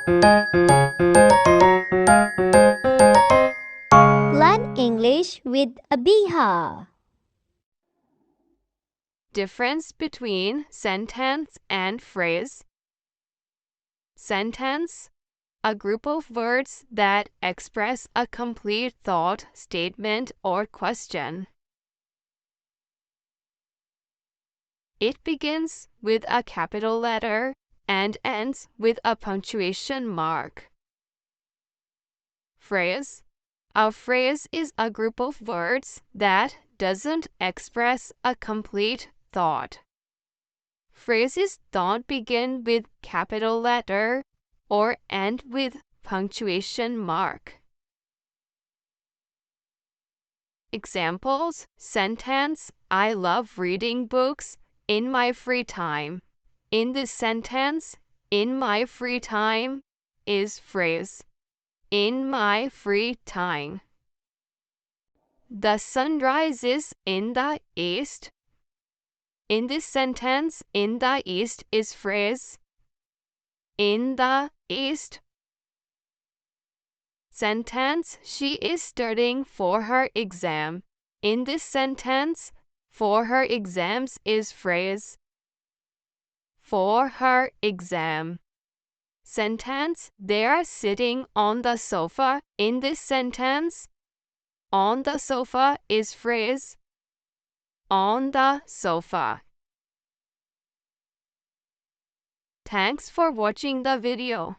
Learn English with Abeeha. Difference between sentence and phrase. Sentence, a group of words that express a complete thought, statement, or question. It begins with a capital letter and ends with a punctuation mark. Phrase. A phrase is a group of words that doesn't express a complete thought. Phrases don't begin with capital letter or end with punctuation mark. Examples: sentence, I love reading books in my free time. In this sentence, in my free time is phrase. In my free time. The sun rises in the east. In this sentence, in the east is phrase. In the east. Sentence, she is studying for her exam. In this sentence, for her exams is phrase. For her exam. Sentence, they are sitting on the sofa. In this sentence, on the sofa is phrase. On the sofa. Thanks for watching the video.